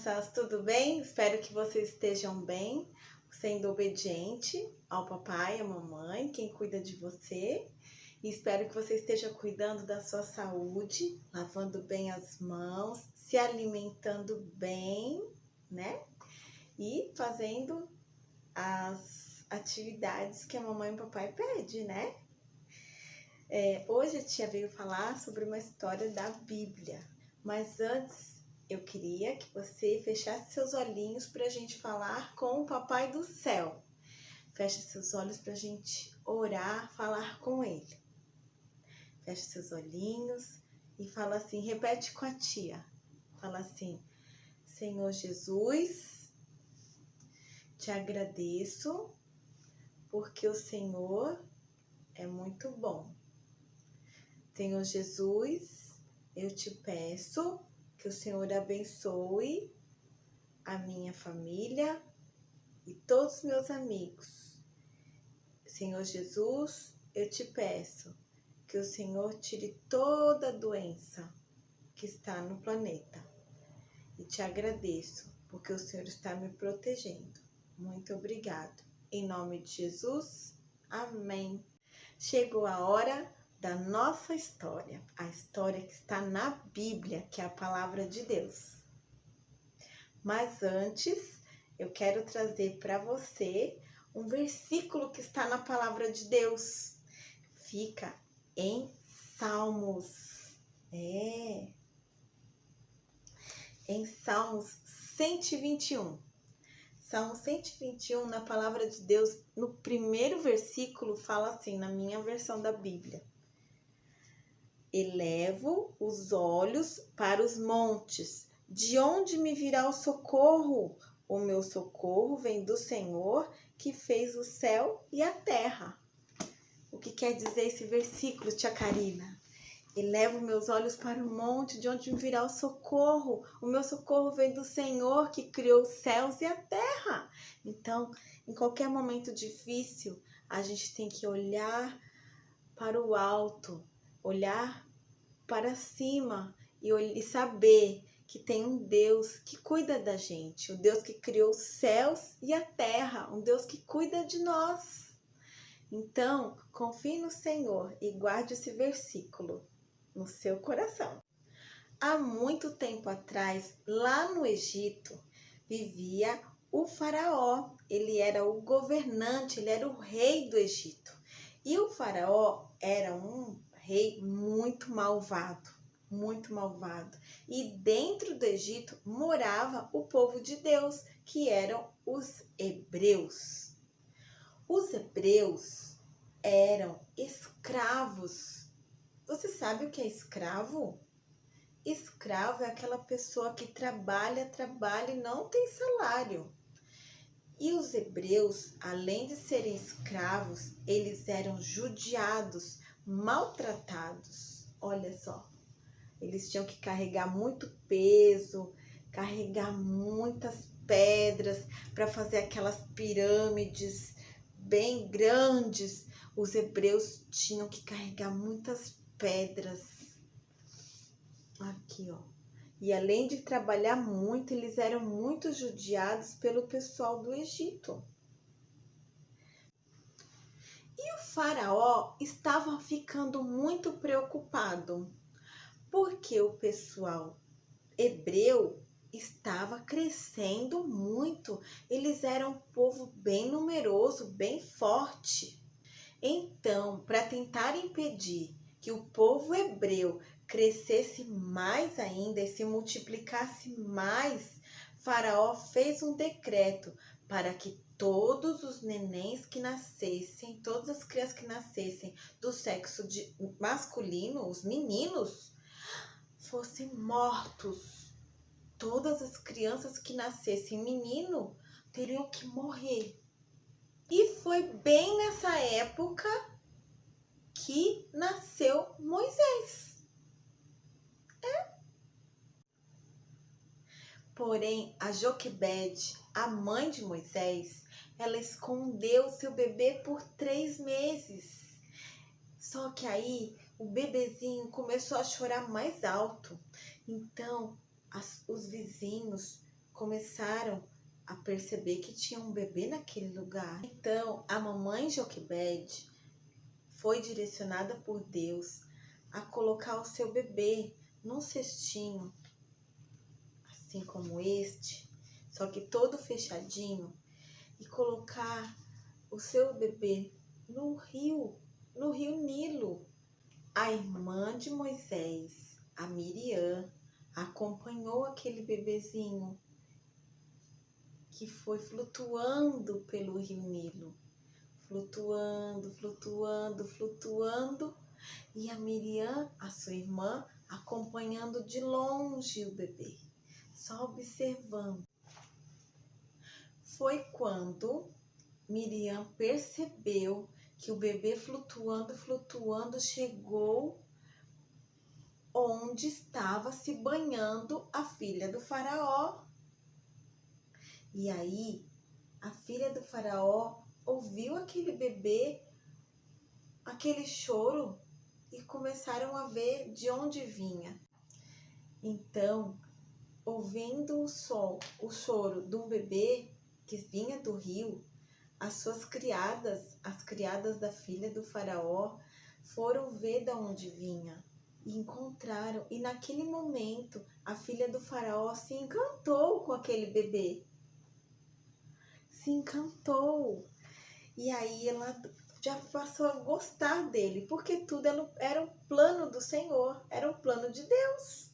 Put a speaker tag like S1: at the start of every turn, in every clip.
S1: crianças, tudo bem? Espero que vocês estejam bem, sendo obediente ao papai, à mamãe, quem cuida de você. E espero que você esteja cuidando da sua saúde, lavando bem as mãos, se alimentando bem, né? E fazendo as atividades que a mamãe e o papai pedem, né? Hoje a tia veio falar sobre uma história da Bíblia, mas antes eu queria que você fechasse seus olhinhos para a gente falar com o Papai do Céu. Feche seus olhos para a gente orar, falar com Ele. Feche seus olhinhos e fala assim, repete com a tia. Fala assim, Senhor Jesus, te agradeço porque o Senhor é muito bom. Senhor Jesus, eu te peço que o Senhor abençoe a minha família e todos os meus amigos. Senhor Jesus, eu te peço que o Senhor tire toda a doença que está no planeta. E te agradeço porque o Senhor está me protegendo. Muito obrigado. Em nome de Jesus, amém. Chegou a hora da nossa história, a história que está na Bíblia, que é a palavra de Deus. Mas antes, eu quero trazer para você um versículo que está na palavra de Deus. Fica em Salmos. Em Salmos 121. Salmo 121, na palavra de Deus, no primeiro versículo, fala assim, na minha versão da Bíblia. Elevo os olhos para os montes. De onde me virá o socorro? O meu socorro vem do Senhor, que fez o céu e a terra. O que quer dizer esse versículo, tia Karina? Elevo meus olhos para o monte, de onde me virá o socorro. O meu socorro vem do Senhor, que criou os céus e a terra. Então, em qualquer momento difícil, a gente tem que olhar para o alto, olhar para cima e saber que tem um Deus que cuida da gente, um Deus que criou os céus e a terra, um Deus que cuida de nós. Então, confie no Senhor e guarde esse versículo no seu coração. Há muito tempo atrás, lá no Egito, vivia o faraó. Ele era o governante, ele era o rei do Egito. E o faraó era um rei muito malvado, muito malvado. E dentro do Egito morava o povo de Deus, que eram os hebreus. Os hebreus eram escravos. Você sabe o que é escravo? Escravo é aquela pessoa que trabalha e não tem salário. E os hebreus, além de serem escravos, eles eram judiados, maltratados. Olha só, eles tinham que carregar muito peso, carregar muitas pedras para fazer aquelas pirâmides bem grandes. Os hebreus tinham que carregar muitas pedras. Aqui, ó. E além de trabalhar muito, eles eram muito judiados pelo pessoal do Egito. E o faraó estava ficando muito preocupado, porque o pessoal hebreu estava crescendo muito. Eles eram um povo bem numeroso, bem forte. Então, para tentar impedir que o povo hebreu crescesse mais ainda e se multiplicasse mais, Faraó fez um decreto para que todos os nenéns que nascessem, todas as crianças que nascessem do sexo masculino, os meninos, fossem mortos. Todas as crianças que nascessem menino teriam que morrer. E foi bem nessa época que nasceu Moisés. Porém, a Joquebede, a mãe de Moisés, ela escondeu seu bebê por 3 meses. Só que aí o bebezinho começou a chorar mais alto. Então, os vizinhos começaram a perceber que tinha um bebê naquele lugar. Então, a mamãe Joquebede foi direcionada por Deus a colocar o seu bebê num cestinho, assim como este, só que todo fechadinho, e colocar o seu bebê no rio Nilo. A irmã de Moisés, a Miriam, acompanhou aquele bebezinho que foi flutuando pelo rio Nilo, flutuando, e a Miriam, a sua irmã, acompanhando de longe o bebê, só observando. Foi quando Miriam percebeu que o bebê flutuando, chegou onde estava se banhando a filha do faraó. E aí, a filha do faraó ouviu aquele bebê, aquele choro, e começaram a ver de onde vinha. Então, ouvindo o choro de um bebê que vinha do rio, as suas criadas, as criadas da filha do faraó, foram ver de onde vinha e encontraram. E naquele momento, a filha do faraó se encantou com aquele bebê. Se encantou. E aí ela já passou a gostar dele, porque tudo era o plano do Senhor, era o plano de Deus.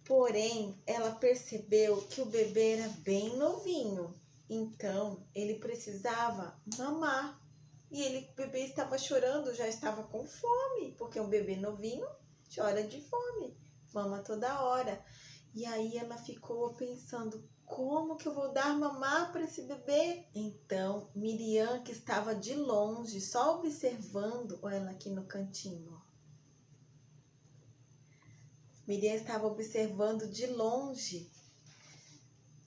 S1: Porém, ela percebeu que o bebê era bem novinho, então ele precisava mamar. E o bebê estava chorando, já estava com fome, porque um bebê novinho chora de fome, mama toda hora. E aí ela ficou pensando, como que eu vou dar mamar para esse bebê? Então, Miriam, que estava de longe, só observando, olha ela aqui no cantinho, ó. Miriam estava observando de longe,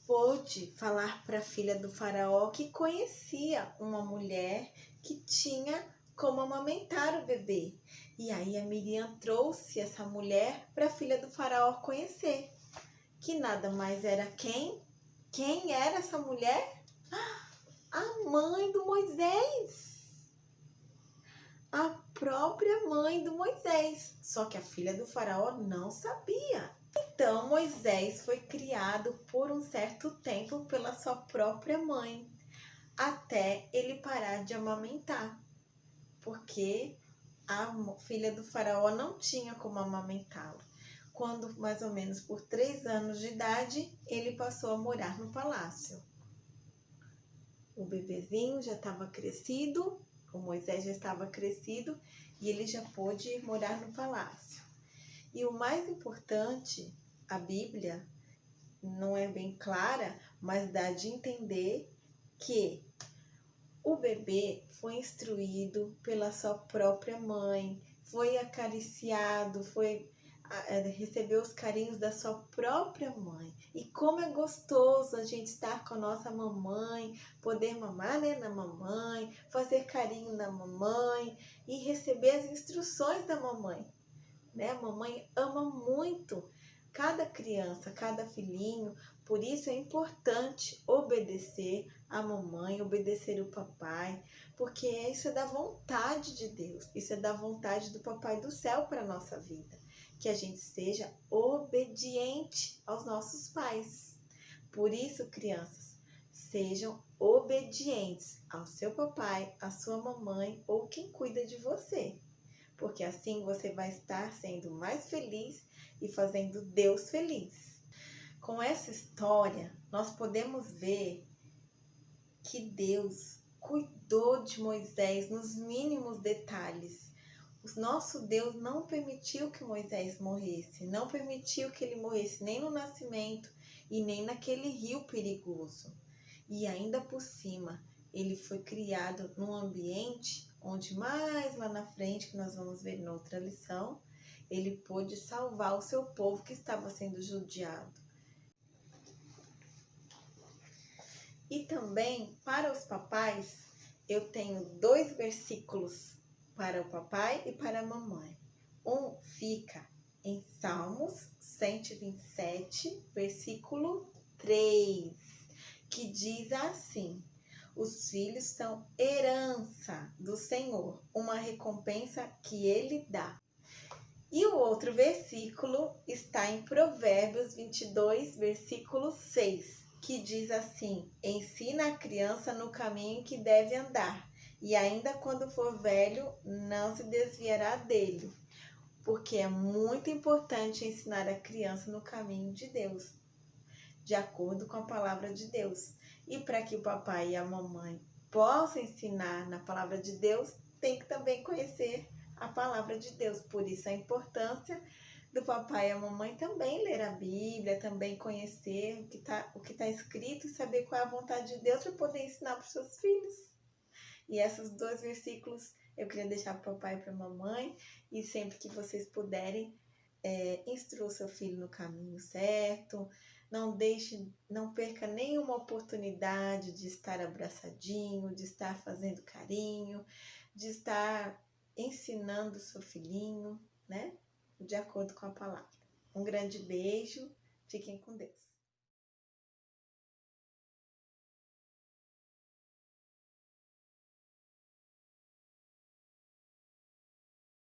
S1: pôde falar para a filha do faraó que conhecia uma mulher que tinha como amamentar o bebê. E aí a Miriam trouxe essa mulher para a filha do faraó conhecer, que nada mais era quem? Quem era essa mulher? A mãe do Moisés. A própria mãe do Moisés. Só que a filha do faraó não sabia. Então Moisés foi criado por um certo tempo pela sua própria mãe, até ele parar de amamentar, porque a filha do faraó não tinha como amamentá-lo. Quando mais ou menos por 3 anos de idade, ele passou a morar no palácio. O bebezinho já estava crescido, o Moisés já estava crescido e ele já pôde morar no palácio. E o mais importante, a Bíblia não é bem clara, mas dá de entender que o bebê foi instruído pela sua própria mãe, foi acariciado, recebeu os carinhos da sua própria mãe. E como é gostoso a gente estar com a nossa mamãe, poder mamar, né, na mamãe, fazer carinho na mamãe e receber as instruções da mamãe, né? A mamãe ama muito cada criança, cada filhinho, por isso é importante obedecer a mamãe, obedecer o papai, porque isso é da vontade de Deus, isso é da vontade do Papai do Céu para a nossa vida, que a gente seja obediente aos nossos pais. Por isso, crianças, sejam obedientes ao seu papai, à sua mamãe ou quem cuida de você, porque assim você vai estar sendo mais feliz e fazendo Deus feliz. Com essa história, nós podemos ver que Deus cuidou de Moisés nos mínimos detalhes. O nosso Deus não permitiu que Moisés morresse, não permitiu que ele morresse nem no nascimento e nem naquele rio perigoso. E ainda por cima, ele foi criado num ambiente onde mais lá na frente, que nós vamos ver em outra lição, ele pôde salvar o seu povo que estava sendo judiado. E também, para os papais, eu tenho 2 versículos para o papai e para a mamãe. Um fica em Salmos 127, versículo 3, que diz assim: os filhos são herança do Senhor, uma recompensa que Ele dá. E o outro versículo está em Provérbios 22, versículo 6, que diz assim: ensina a criança no caminho em que deve andar, e ainda quando for velho, não se desviará dele. Porque é muito importante ensinar a criança no caminho de Deus, de acordo com a palavra de Deus. E para que o papai e a mamãe possam ensinar na palavra de Deus, tem que também conhecer a palavra de Deus. Por isso a importância do papai e a mamãe também ler a Bíblia, também conhecer o que tá escrito e saber qual é a vontade de Deus para poder ensinar para os seus filhos. E esses 2 versículos eu queria deixar para o papai e para a mamãe, e sempre que vocês puderem, instrua o seu filho no caminho certo. Não perca nenhuma oportunidade de estar abraçadinho, de estar fazendo carinho, de estar ensinando o seu filhinho, né? De acordo com a palavra. Um grande beijo, fiquem com Deus.